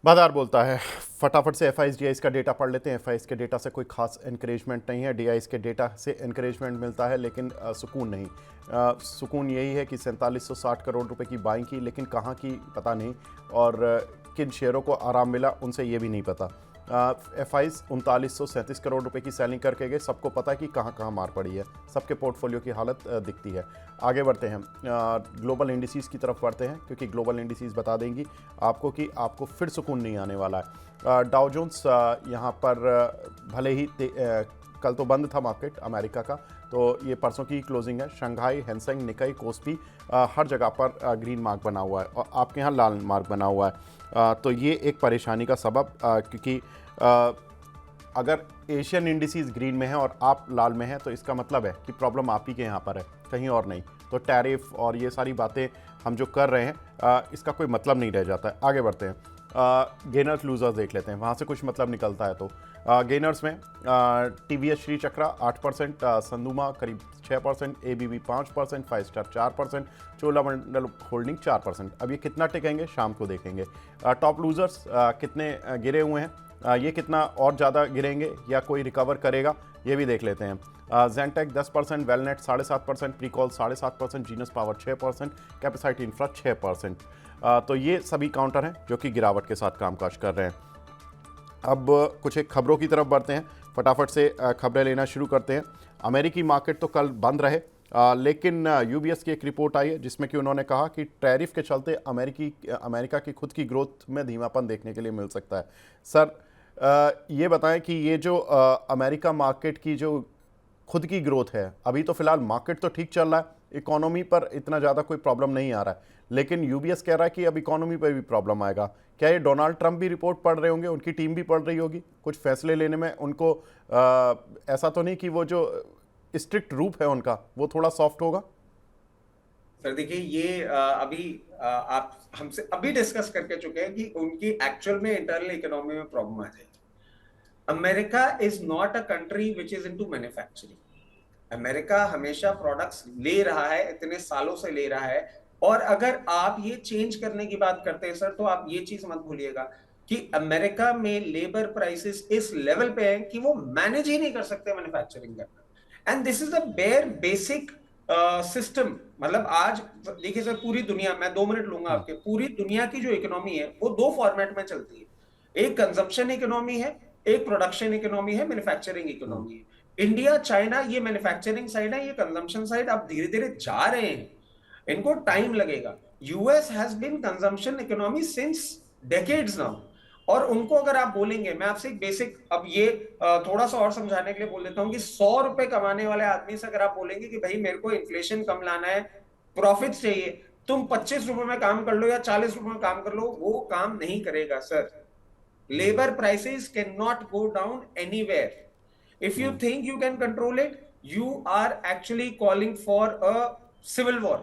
बाजार बोलता है। फटाफट से एफ आई डीआईस का डेटा पढ़ लेते हैं। एफ आई के डेटा से कोई खास इनक्रेजमेंट नहीं है, डीआईस के डेटा से इनक्रेजमेंट मिलता है, लेकिन सुकून नहीं। सुकून यही है कि 4760 करोड़ रुपए की बाइंग की, लेकिन कहाँ की पता नहीं, और किन शेयरों को आराम मिला उनसे ये भी नहीं पता। एफ आई 3937 करोड़ रुपए की सेलिंग करके गए, सबको पता है कि कहाँ कहाँ मार पड़ी है, सबके पोर्टफोलियो की हालत दिखती है। आगे बढ़ते हैं, ग्लोबल इंडिसेस की तरफ बढ़ते हैं, क्योंकि ग्लोबल इंडिसेस बता देंगी आपको कि आपको फिर सुकून नहीं आने वाला है। डाउ जोन्स यहाँ पर भले ही कल तो बंद था मार्केट अमेरिका का, तो ये परसों की क्लोजिंग है। शंघाई, हैंसेंग, निकाई, कोस्पी हर जगह पर ग्रीन मार्क बना हुआ है, और आपके यहाँ लाल मार्क बना हुआ है। तो ये एक परेशानी का सबब, क्योंकि अगर एशियन इंडिसेस ग्रीन में है और आप लाल में हैं, तो इसका मतलब है कि प्रॉब्लम आप ही के यहाँ पर है, कहीं और नहीं। तो टैरिफ और ये सारी बातें हम जो कर रहे हैं, इसका कोई मतलब नहीं रह जाता है। आगे बढ़ते हैं, गेनर्स लूजर्स देख लेते हैं, वहाँ से कुछ मतलब निकलता है। तो गेनर्स में टीवीएस श्री चक्रा 8%, संदुमा करीब 6%, एबीबी 5%, 5 स्टार 4%, चोलामंडल होल्डिंग 4%। अब ये कितना टिकेंगे शाम को देखेंगे। टॉप लूजर्स कितने गिरे हुए हैं, ये कितना और ज़्यादा गिरेंगे या कोई रिकवर करेगा, ये भी देख लेते हैं। जेंटेक 10%, वेलनेट 7.5%, प्रीकॉल 7.5%, जीनस पावर 6%, कैपेसाइटी इंफ्रा 6%। तो ये सभी काउंटर हैं जो कि गिरावट के साथ कामकाज कर रहे हैं। अब कुछ एक खबरों की तरफ बढ़ते हैं, फटाफट से खबरें लेना शुरू करते हैं। अमेरिकी मार्केट तो कल बंद रहे, लेकिन यूबीएस की एक रिपोर्ट आई है जिसमें कि उन्होंने कहा कि टैरिफ के चलते अमेरिका की खुद की ग्रोथ में धीमापन देखने के लिए मिल सकता है। सर, ये बताएं कि ये जो अमेरिका मार्केट की जो खुद की ग्रोथ है, अभी तो फिलहाल मार्केट तो ठीक चल रहा है, इकोनॉमी पर इतना ज़्यादा कोई प्रॉब्लम नहीं आ रहा है, लेकिन यूबीएस कह रहा है कि अब इकोनॉमी पर भी प्रॉब्लम आएगा। क्या ये डोनाल्ड ट्रंप भी रिपोर्ट पढ़ रहे होंगे, उनकी टीम भी पढ़ रही होगी, कुछ फैसले लेने में उनको ऐसा तो नहीं कि वो जो स्ट्रिक्ट रूप है उनका वो थोड़ा सॉफ्ट होगा? सर देखिए, ये अभी आप हमसे अभी डिस्कस करके चुके हैं कि उनकी एक्चुअल में इंटरनल इकोनॉमी में प्रॉब्लम आ जाएगी। America is not a country which is into manufacturing. America हमेशा प्रोडक्ट्स ले रहा है, इतने सालों से ले रहा है। और अगर आप ये चेंज करने की बात करते हैं सर, तो आप ये चीज मत भूलिएगा कि अमेरिका में लेबर प्राइसेस इस लेवल पे हैं कि वो मैनेज ही नहीं कर सकते मैन्युफैक्चरिंग करना। And this is the bare basic system. मतलब आज देखिए सर, पूरी दुनिया, मैं 2 मिनट लूंगा आपके, पूरी दुनिया की जो इकोनॉमी है वो दो फॉर्मेट में चलती है। एक कंजम्पशन इकोनॉमी है, एक प्रोडक्शन इकोनॉमी है, मैन्युफैक्चरिंग इकोनॉमी है। इंडिया, चाइना, ये मैन्युफैक्चरिंग साइड है, ये कंजम्पशन साइड। आप धीरे धीरे जा रहे हैं, इनको टाइम लगेगा। US has been consumption economy since decades now. और उनको अगर आप बोलेंगे, मैं आपसे एक बेसिक, अब ये थोड़ा सा और समझाने के लिए बोल देता हूं कि 100 रुपए कमाने वाले आदमी से अगर आप बोलेंगे कि भाई मेरे को इन्फ्लेशन कम लाना है, प्रॉफिट चाहिए, तुम 25 रुपए में काम कर लो या 40 रुपए में काम कर लो, वो काम नहीं करेगा sir. labor prices cannot go down anywhere. If you think you can control it, you are actually calling for a civil war.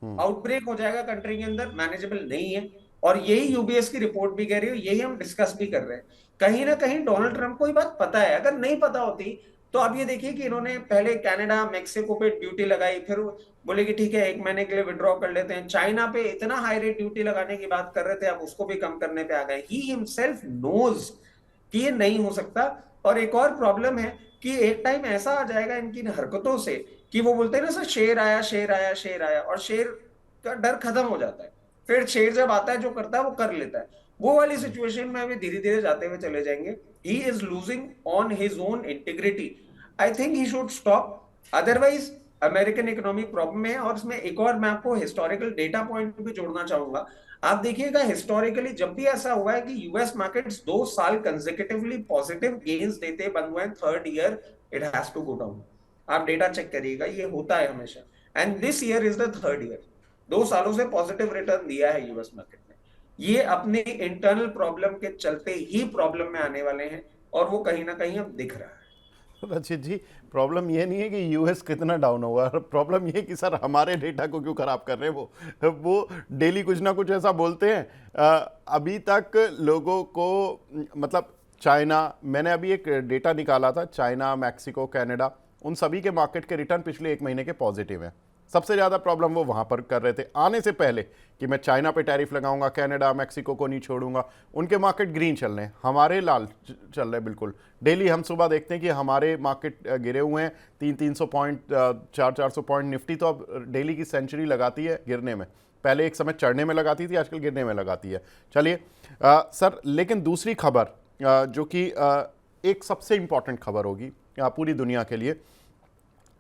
Outbreak हो जाएगा कंट्री के अंदर, मैनेजेबल नहीं है। और यही यूबीएस की रिपोर्ट भी कह रही है, यही हम डिस्कस भी कर रहे हैं। कहीं ना कहीं डोनाल्ड ट्रंप को ये बात पता है। अगर नहीं पता होती तो आप ये देखिए कि इन्होंने पहले कनाडा, मेक्सिको पे ड्यूटी लगाई, फिर बोले कि ठीक है 1 महीने के लिए विड्रॉ कर लेते हैं। चाइना पे इतना हाई रेट ड्यूटी लगाने की बात कर रहे थे, अब उसको भी कम करने पे आ गए। ही हिमसेल्फ नोज कि ये नहीं हो सकता। और एक और प्रॉब्लम है कि एक टाइम ऐसा आ जाएगा इनकी हरकतों से कि वो बोलते हैं ना सर, शेर आया, शेर आया, शेर आया, और शेर का डर खत्म हो जाता है। फिर शेर जब आता है, जो करता है वो कर लेता है। वो वाली सिचुएशन में अभी धीरे धीरे जाते हुए चले जाएंगे। He is losing on his own integrity. I think he should stop, otherwise American economic problem है। और इसमें एक और मैं आपको हिस्टोरिकल डेटा पॉइंट भी जोड़ना चाहूंगा। आप देखिएगा, हिस्टोरिकली जब भी ऐसा हुआ है कि यूएस मार्केट्स 2 साल कंसेक्यूटिवली पॉजिटिव गेन्स देते बंद हुए, third year it has to go down. आप डेटा चेक करिएगा, ये होता है हमेशा। And this year is the third year. 2 सालों से पॉजिटिव रिटर्न दिया है यूएस मार्केट ने। ये अपने इंटरनल प्रॉब्लम के चलते ही प्रॉब्लम में आने वाले हैं, और वो कहीं ना कहीं अब दिख रहा है। रचित जी, प्रॉब्लम ये नहीं है कि यूएस कितना डाउन होगा, प्रॉब्लम ये है कि सर हमारे डेटा को क्यों खराब कर रहे हैं। वो डेली कुछ ना कुछ ऐसा बोलते हैं। अभी तक लोगों को, मतलब चाइना, मैंने अभी एक डेटा निकाला था, चाइना, मैक्सिको, कनाडा, उन सभी के मार्केट के रिटर्न पिछले 1 महीने के पॉजिटिव हैं। सबसे ज़्यादा प्रॉब्लम वो वहाँ पर कर रहे थे आने से पहले कि मैं चाइना पे टैरिफ लगाऊंगा, कनाडा मैक्सिको को नहीं छोड़ूंगा। उनके मार्केट ग्रीन चल रहे हैं, हमारे लाल चल रहे हैं बिल्कुल। डेली हम सुबह देखते हैं कि हमारे मार्केट गिरे हुए हैं 300-300 पॉइंट, 400-400 पॉइंट। निफ्टी तो अब डेली की सेंचुरी लगाती है गिरने में, पहले एक समय चढ़ने में लगाती थी, आजकल गिरने में लगाती है। चलिए सर, लेकिन दूसरी खबर जो कि एक सबसे इंपॉर्टेंट खबर होगी पूरी दुनिया के लिए,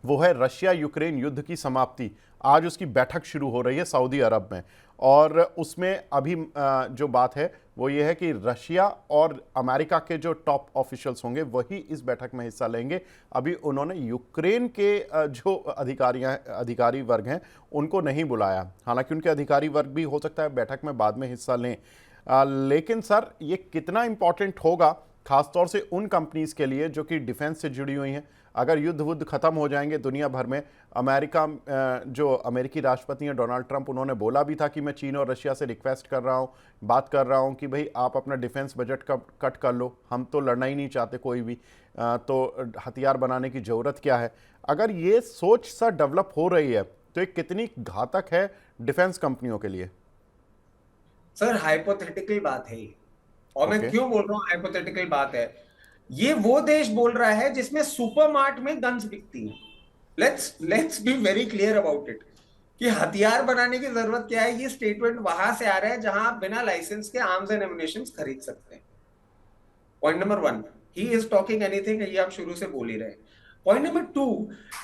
वो है रशिया यूक्रेन युद्ध की समाप्ति। आज उसकी बैठक शुरू हो रही है सऊदी अरब में, और उसमें अभी जो बात है वो ये है कि रशिया और अमेरिका के जो टॉप ऑफिशियल्स होंगे वही इस बैठक में हिस्सा लेंगे। अभी उन्होंने यूक्रेन के जो अधिकारी वर्ग हैं उनको नहीं बुलाया, हालांकि उनके अधिकारी वर्ग भी हो सकता है बैठक में बाद में हिस्सा लें। लेकिन सर, ये कितना इंपॉर्टेंट होगा खासतौर से उन कंपनीज के लिए जो कि डिफेंस से जुड़ी हुई हैं। अगर युद्ध वुद्ध खत्म हो जाएंगे दुनिया भर में, अमेरिका जो अमेरिकी राष्ट्रपति हैं डोनाल्ड ट्रंप, उन्होंने बोला भी था कि मैं चीन और रशिया से रिक्वेस्ट कर रहा हूं, बात कर रहा हूं कि भाई आप अपना डिफेंस बजट कट कर लो, हम तो लड़ना ही नहीं चाहते कोई भी, तो हथियार बनाने की ज़रूरत क्या है। अगर ये सोच सा डेवलप हो रही है तो ये कितनी घातक है डिफेंस कंपनियों के लिए? सर हाइपोथेटिकल बात है ये, और मैं ओके। क्यों बोल रहा हूँ हाइपोथेटिकल बात है। ये वो देश बोल रहा है जिसमें सुपरमार्ट में गन्स बिकती हैं। Let's be very clear about it कि हथियार बनाने की जरूरत क्या है। ये स्टेटमेंट वहां से आ रहा है जहां आप बिना लाइसेंस के आर्म्स एंड एमुनिशन खरीद सकते हैं। Point number 1, he is talking anything, ये आप शुरू से बोल ही रहे हैं। पॉइंट नंबर 2,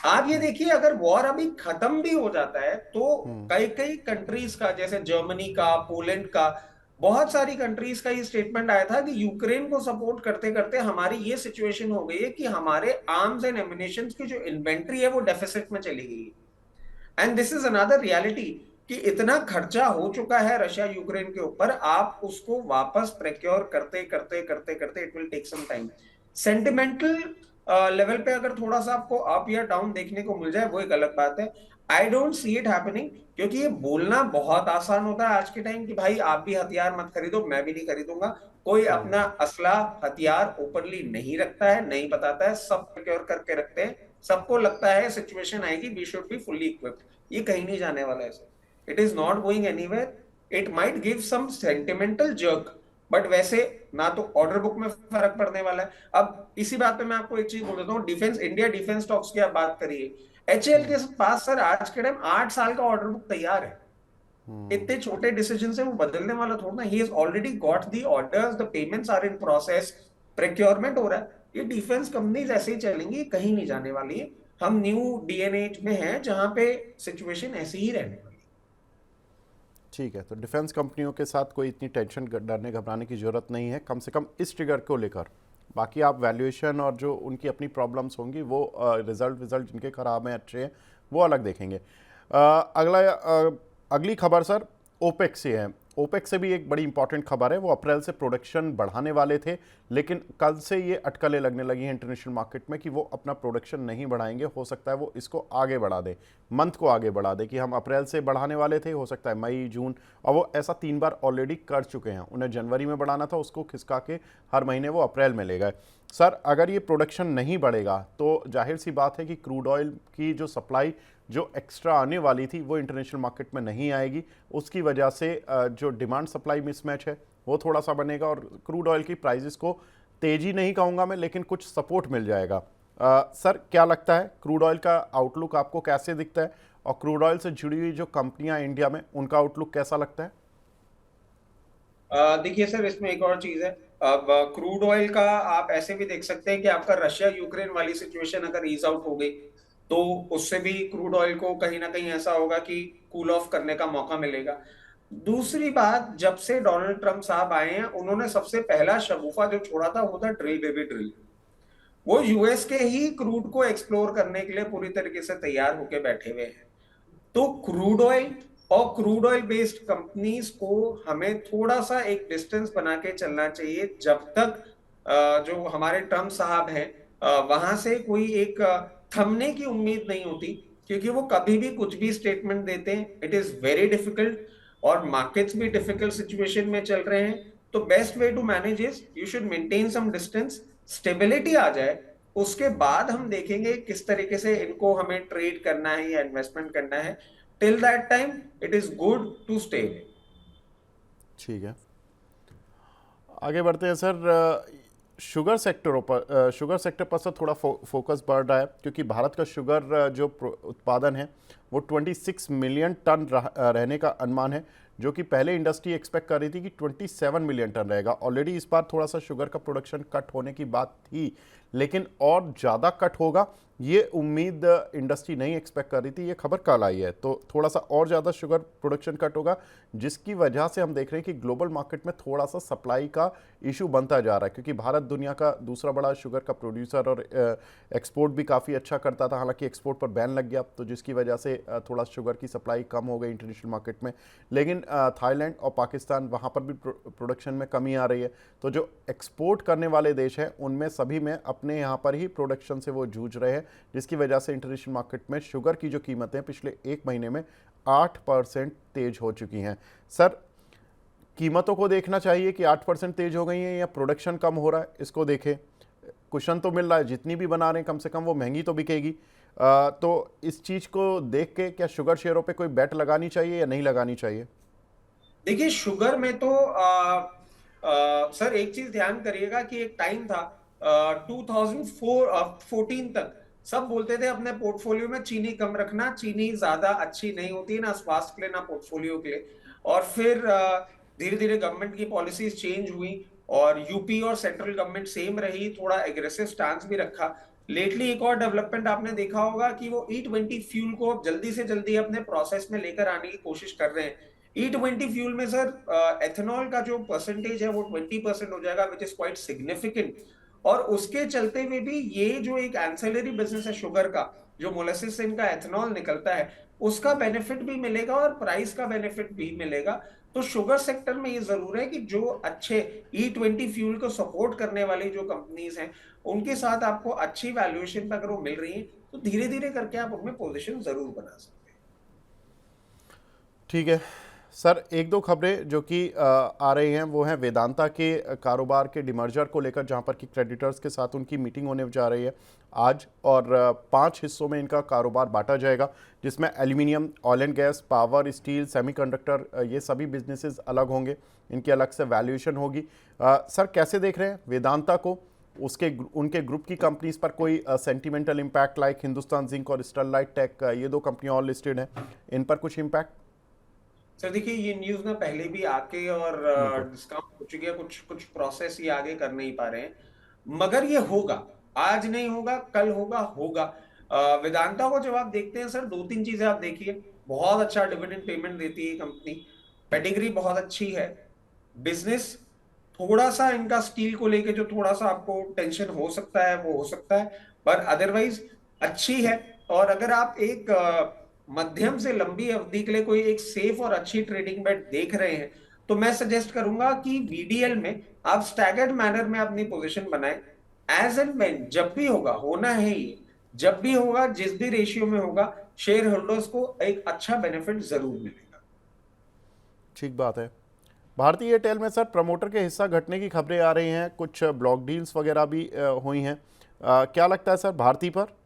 आप ये देखिए अगर वॉर अभी खत्म भी हो जाता है तो कई कई कंट्रीज का, जैसे जर्मनी का, पोलैंड का, बहुत सारी कंट्रीज का ये स्टेटमेंट आया था कि यूक्रेन को सपोर्ट करते करते हमारी ये सिचुएशन हो गई है कि हमारे आर्म्स एंड एमुनिशन की जो इन्वेंट्री है वो डेफिसिट में चली गई है। And this is another reality कि इतना खर्चा हो चुका है रशिया यूक्रेन के ऊपर, आप उसको वापस प्रोक्योर करते करते करते करते it will take some time. Sentimental level पे अगर थोड़ा सा आपको अप या डाउन देखने को मिल जाए वो एक अलग बात है। I don't see it happening, क्योंकि ये बोलना बहुत आसान होता है आज के टाइम कि भाई आप भी हथियार मत खरीदो, मैं भी नहीं खरीदूंगा। कोई अपना असला हथियार ओपनली नहीं रखता है, नहीं बताता है, सब प्रोक्योर करके रखते हैं। सबको लगता है सिचुएशन आएगी we should be fully equipped. ये कहीं नहीं जाने वाला है। It is not going anywhere. It might give some sentimental jerk, but वैसे ना तो ऑर्डर बुक में फर्क पड़ने वाला है। अब इसी बात पे मैं आपको एक चीज बोल देता हूँ, डिफेंस इंडिया डिफेंस स्टॉक्स की आप बात करिए, एचएएल के पास सर आज के टाइम 8 साल का ऑर्डर बुक तैयार है। इतने छोटे डिसीजन से वो बदलने वाला थोड़ा ना। He has already got the orders, the payments are in process, procurement हो रहा है। ये डिफेंस कंपनीज ऐसे ही चलेंगी, कहीं नहीं जाने वाली है। हम न्यू डीएनए में हैं जहां पे सिचुएशन ऐसी ही रहने वाली है। ठीक है, तो डिफेंस कंपनियों के साथ कोई इतनी टेंशन डरने घबराने की ज़रूरत नहीं है, कम से कम इस ट्रिगर को लेकर। बाकी आप वैल्यूएशन और जो उनकी अपनी प्रॉब्लम्स होंगी वो रिजल्ट जिनके ख़राब हैं अच्छे हैं वो अलग देखेंगे। अगली खबर सर ओपेक से है। ओपेक से भी एक बड़ी इंपॉर्टेंट खबर है। वो अप्रैल से प्रोडक्शन बढ़ाने वाले थे, लेकिन कल से ये अटकलें लगने लगी हैं इंटरनेशनल मार्केट में कि वो अपना प्रोडक्शन नहीं बढ़ाएंगे। हो सकता है वो इसको आगे बढ़ा दे, मंथ को आगे बढ़ा दे, कि हम अप्रैल से बढ़ाने वाले थे, हो सकता है मई जून, और वो ऐसा 3 बार ऑलरेडी कर चुके हैं। उन्हें जनवरी में बढ़ाना था, उसको खिसका के हर महीने वो अप्रैल में ले गए। सर, अगर ये प्रोडक्शन नहीं बढ़ेगा तो जाहिर सी बात है कि क्रूड ऑयल की जो सप्लाई जो एक्स्ट्रा आने वाली थी वो इंटरनेशनल मार्केट में नहीं आएगी। उसकी वजह से जो डिमांड सप्लाई मिसमैच है वो थोड़ा सा बनेगा, और क्रूड ऑयल की प्राइसेस को तेज़ी नहीं कहूँगा मैं, लेकिन कुछ सपोर्ट मिल जाएगा। सर, क्या लगता है क्रूड ऑयल का आउटलुक आपको कैसे दिखता है, और क्रूड ऑयल से जुड़ी हुई जो कंपनियां इंडिया में उनका आउटलुक कैसा लगता है? देखिए सर, इसमें एक और चीज है। अब क्रूड ऑयल का आप ऐसे भी देख सकते हैं कि आपका रशिया यूक्रेन वाली सिचुएशन अगर ईज आउट हो गई तो उससे भी क्रूड ऑयल को कहीं ना कहीं ऐसा होगा कि कूल ऑफ करने का मौका मिलेगा। दूसरी बात, जब से डोनाल्ड ट्रंप साहब आए हैं उन्होंने सबसे पहला शगुफा जो छोड़ा था वो था ड्रिल बेबी ड्रिल। वो यूएस के ही क्रूड को एक्सप्लोर करने के लिए पूरी तरीके से तैयार होके बैठे हुए हैं। तो क्रूड ऑयल और क्रूड ऑयल बेस्ड कंपनीज को हमें थोड़ा सा एक डिस्टेंस बना के चलना चाहिए जब तक जो हमारे ट्रम्प साहब हैं वहां से कोई एक थमने की उम्मीद नहीं होती, क्योंकि वो कभी भी कुछ भी स्टेटमेंट देते हैं। इट इज वेरी डिफिकल्ट, और मार्केट्स भी डिफिकल्ट सिचुएशन में चल रहे हैं। तो best way to manage is you should maintain some distance, stability आ जाए, उसके बाद हम देखेंगे किस तरीके से इनको हमें ट्रेड करना है या इन्वेस्टमेंट करना है। Till that time it is good to stay. ठीक है, आगे बढ़ते हैं सर। शुगर सेक्टरों पर शुगर सेक्टर पर सर थोड़ा फोकस बढ़ रहा है, क्योंकि भारत का शुगर जो उत्पादन है वो 26 मिलियन टन रहने का अनुमान है, जो कि पहले इंडस्ट्री एक्सपेक्ट कर रही थी कि 27 मिलियन टन रहेगा। ऑलरेडी इस बार थोड़ा सा शुगर का प्रोडक्शन कट होने की बात थी, लेकिन और ज़्यादा कट होगा ये उम्मीद इंडस्ट्री नहीं एक्सपेक्ट कर रही थी। ये खबर कल आई है, तो थोड़ा सा और ज़्यादा शुगर प्रोडक्शन कट होगा, जिसकी वजह से हम देख रहे हैं कि ग्लोबल मार्केट में थोड़ा सा सप्लाई का इशू बनता जा रहा है, क्योंकि भारत दुनिया का दूसरा बड़ा शुगर का प्रोड्यूसर और एक्सपोर्ट भी काफ़ी अच्छा करता था। हालांकि एक्सपोर्ट पर बैन लग गया, तो जिसकी वजह से थोड़ा शुगर की सप्लाई कम हो गई इंटरनेशनल मार्केट में। लेकिन थाईलैंड और पाकिस्तान, वहाँ पर भी प्रोडक्शन में कमी आ रही है। तो जो एक्सपोर्ट करने वाले देश हैं उनमें सभी में अपने यहाँ पर ही प्रोडक्शन से वो जूझ रहे हैं, जिसकी वजह से इंटरनेशनल मार्केट में शुगर की जो कीमतें पिछले एक महीने में 8% तेज हो चुकी हैं। सर, कीमतों को देखना चाहिए कि 8% तेज हो गई हैं या प्रोडक्शन कम हो रहा है, इसको देखें। कुशन तो मिल रहा है, जितनी भी बना रहे हैं कम से कम वो महंगी तो बिकेगी। तो इस चीज़ को देख के क्या शुगर शेयरों पे कोई बेट लगानी चाहिए या नहीं लगानी चाहिए? देखिए शुगर में तो सर एक चीज ध्यान करिएगा कि एक टाइम था 2014 तक सब बोलते थे अपने पोर्टफोलियो में चीनी कम रखना, चीनी ज्यादा अच्छी नहीं होती है ना स्वास्थ्य के लिए ना पोर्टफोलियो के लिए। और फिर धीरे धीरे गवर्नमेंट की पॉलिसीज चेंज हुई और यूपी और सेंट्रल गवर्नमेंट सेम रही, थोड़ा एग्रेसिव स्टांस भी रखा। लेटली एक और डेवलपमेंट आपने देखा होगा कि वो E20 फ्यूल को जल्दी से जल्दी अपने प्रोसेस में लेकर आने की कोशिश कर रहे हैं। E20 फ्यूल में सर एथेनॉल का जो परसेंटेज है वो 20% हो जाएगा, विच इज क्वाइट सिग्निफिकेंट। और उसके चलते हुए भी ये जो एक एंसेलरी बिजनेस है शुगर का, जो मोलेसिस से इनका एथेनॉल निकलता है, उसका बेनिफिट भी मिलेगा और प्राइस का बेनिफिट भी मिलेगा। तो शुगर सेक्टर में ये जरूर है कि जो अच्छे E20 फ्यूल को सपोर्ट करने वाली जो कंपनीज हैं उनके साथ आपको अच्छी वैल्यूएशन पर अगर वो मिल रही है तो धीरे धीरे करके आप उनमें पोजीशन जरूर बना सकते हैं। ठीक है सर, एक दो खबरें जो कि आ रही हैं वो हैं वेदांता के कारोबार के डिमर्जर को लेकर, जहां पर कि क्रेडिटर्स के साथ उनकी मीटिंग होने जा रही है आज। और 5 हिस्सों में इनका कारोबार बांटा जाएगा, जिसमें aluminium, oil and gas, power, steel, semiconductor, ये सभी बिजनेसेस अलग होंगे, इनकी अलग से वैल्यूएशन होगी। सर, कैसे देख रहे हैं वेदांता को? उनके ग्रुप की कंपनीज पर कोई sentimental impact, like Hindustan zinc और स्टरलाइट टेक, ये दो कंपनियां और लिस्टेड हैं, इन पर कुछ इम्पैक्ट? सर देखिए ये न्यूज ना पहले भी आके और बिल्कुल। डिस्काउंट हो चुकी है, कुछ कुछ प्रोसेस ये आगे कर नहीं पा रहे हैं, मगर ये होगा। आज नहीं होगा कल होगा होगा। वेदांता को जब आप देखते हैं सर, दो तीन चीजें आप देखिए। बहुत अच्छा डिविडेंड पेमेंट देती है कंपनी, पेडिग्री बहुत अच्छी है, बिजनेस थोड़ा सा इनका स्टील को लेके जो थोड़ा सा आपको टेंशन हो सकता है वो हो सकता है, पर अदरवाइज अच्छी है। और अगर आप एक मध्यम से लंबी अवधि के लिए कोई एक सेफ और अच्छी ट्रेडिंग बेट देख रहे हैं तो मैं सजेस्ट करूंगा कि वीडीएल में आप स्टैगर्ड मैनर में अपनी पोजीशन बनाएं। एज एंड व्हेन जब भी होगा, होना है ही, जब भी होगा जिस भी रेशियो में होगा, शेयर होल्डर्स को एक अच्छा बेनिफिट जरूर मिलेगा। ठीक बात है। भारतीय एयरटेल में सर प्रमोटर के हिस्सा घटने की खबरें आ रही हैं, कुछ ब्लॉक डील्स वगैरह भी हुई हैं। क्या लगता है सर भारती पर?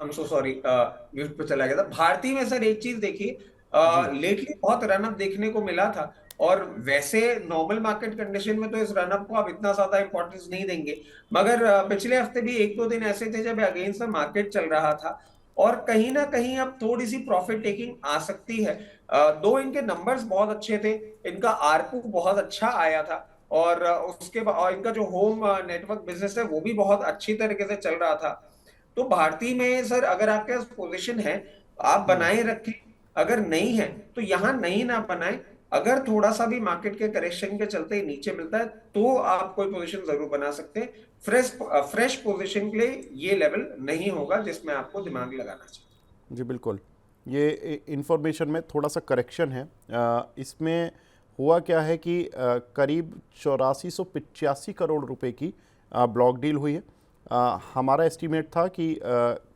I am so sorry, mute पे चला गया था। भारती में सर एक चीज देखिए, जी। लेटली बहुत रनअप देखने को मिला था। और वैसे नॉर्मल मार्केट कंडीशन में तो इस रनअप को आप इतना ज्यादा इंपॉर्टेंस नहीं देंगे, मगर पिछले हफ्ते भी एक दो दिन ऐसे थे जब अगेंस्ट द मार्केट चल रहा था और कहीं ना कहीं अब थोड़ी सी प्रॉफिट टेकिंग आ सकती है। दो इनके नंबर्स बहुत अच्छे थे, इनका आरपू बहुत अच्छा आया था और उसके बाद और इनका जो होम नेटवर्क बिजनेस है वो भी बहुत अच्छी तरीके से चल रहा था। तो भारतीय में सर अगर आपके पास पोजीशन है आप बनाए रखें, अगर नहीं है तो यहां नहीं ना बनाए। अगर थोड़ा सा भी मार्केट के करेक्शन के चलते ही नीचे मिलता है तो आप कोई पोजीशन जरूर बना सकते हैं। फ्रेश पोजीशन के लिए ये लेवल नहीं होगा जिसमें आपको दिमाग लगाना चाहिए। जी बिल्कुल। ये इंफॉर्मेशन में थोड़ा सा करेक्शन है। इसमें हुआ क्या है कि करीब 8485 करोड़ रुपए की ब्लॉक डील हुई है। हमारा एस्टीमेट था कि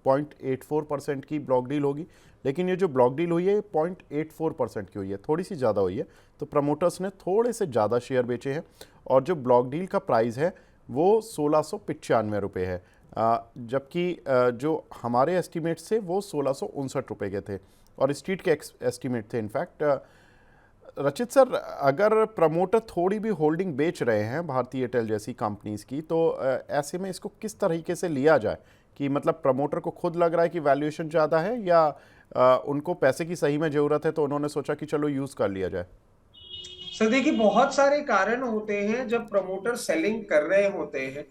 0.84% की ब्लॉक डील होगी, लेकिन ये जो ब्लॉक डील हुई है 0.84% की हुई है, थोड़ी सी ज़्यादा हुई है। तो प्रमोटर्स ने थोड़े से ज़्यादा शेयर बेचे हैं और जो ब्लॉक डील का प्राइस है वो 1695 रुपये है, जबकि जो हमारे एस्टीमेट से वो 1659 रुपये के थे और स्ट्रीट के एस्टीमेट थे इनफैक्ट। रचित सर, अगर प्रमोटर थोड़ी भी होल्डिंग बेच रहे हैं भारतीय एयरटेल जैसी कंपनीज की, तो ऐसे में इसको किस तरीके से लिया जाए कि मतलब प्रमोटर को खुद लग रहा है कि वैल्यूएशन ज़्यादा है, या उनको पैसे की सही में ज़रूरत है तो उन्होंने सोचा कि चलो यूज़ कर लिया जाए? सर देखिए, बहुत सारे कारण होते हैं जब प्रमोटर सेलिंग कर रहे होते हैं,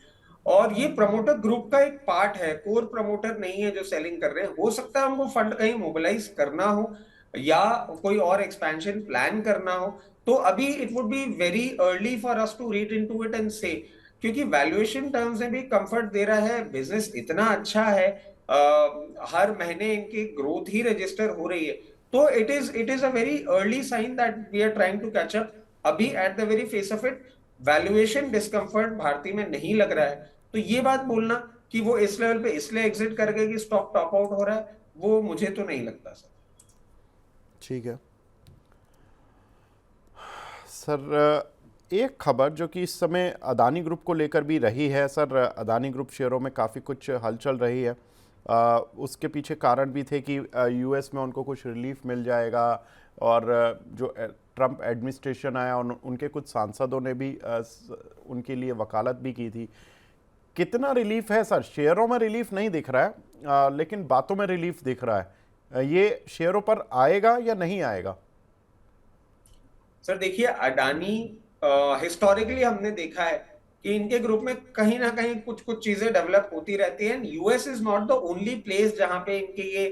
और ये प्रमोटर ग्रुप का एक पार्ट है, कोर प्रमोटर नहीं है जो सेलिंग कर रहे हैं। हो सकता है उनको फंड कहीं मोबिलाइज करना हो या कोई और एक्सपेंशन प्लान करना हो, तो अभी it would be very early for us to read into it and say, क्योंकि वैल्यूएशन टर्म्स में भी कंफर्ट दे रहा है, बिजनेस इतना अच्छा है, हर महीने इनकी ग्रोथ ही रजिस्टर हो रही है। तो it is a very early sign that we are trying to catch up. अभी at the very face of it valuation discomfort भारतीय में नहीं लग रहा है, तो ये बात बोलना कि वो इस लेवल पे इसलिए एग्जिट कर गए कि स्टॉक टॉप आउट हो रहा है, वो मुझे तो नहीं लगता सर। ठीक है सर, एक खबर जो कि इस समय अदानी ग्रुप को लेकर भी रही है सर, अदानी ग्रुप शेयरों में काफ़ी कुछ हलचल रही है। उसके पीछे कारण भी थे कि यूएस में उनको कुछ रिलीफ मिल जाएगा, और जो ट्रंप एडमिनिस्ट्रेशन आया उनके कुछ सांसदों ने भी उनके लिए वकालत भी की थी। कितना रिलीफ है सर? शेयरों में रिलीफ नहीं दिख रहा है, लेकिन बातों में रिलीफ दिख रहा है। ये शेयरों पर आएगा या नहीं आएगा? सर देखिए, अडानी हिस्टोरिकली हमने देखा है कि इनके ग्रुप में कहीं ना कहीं कुछ कुछ चीजें डेवलप होती रहती हैं। US is not the only place जहां पे इनके ये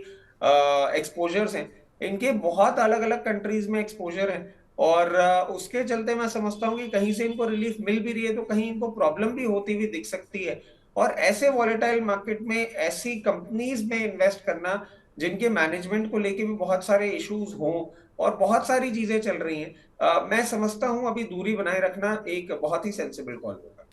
एक्सपोजर्स हैं, इनके बहुत अलग अलग कंट्रीज में एक्सपोजर हैं, और उसके चलते मैं समझता हूँ कि कहीं से इनको रिलीफ मिल भी रही है तो कहीं इनको प्रॉब्लम भी होती हुई दिख सकती है। और ऐसे वॉलेटाइल मार्केट में ऐसी कंपनीज में इन्वेस्ट करना जिनके मैनेजमेंट को लेके भी बहुत सारे इश्यूज हों और बहुत सारी चीजें चल रही हैं, मैं समझता हूं अभी दूरी बनाए रखना एक बहुत ही सेंसिबल कॉल होगा।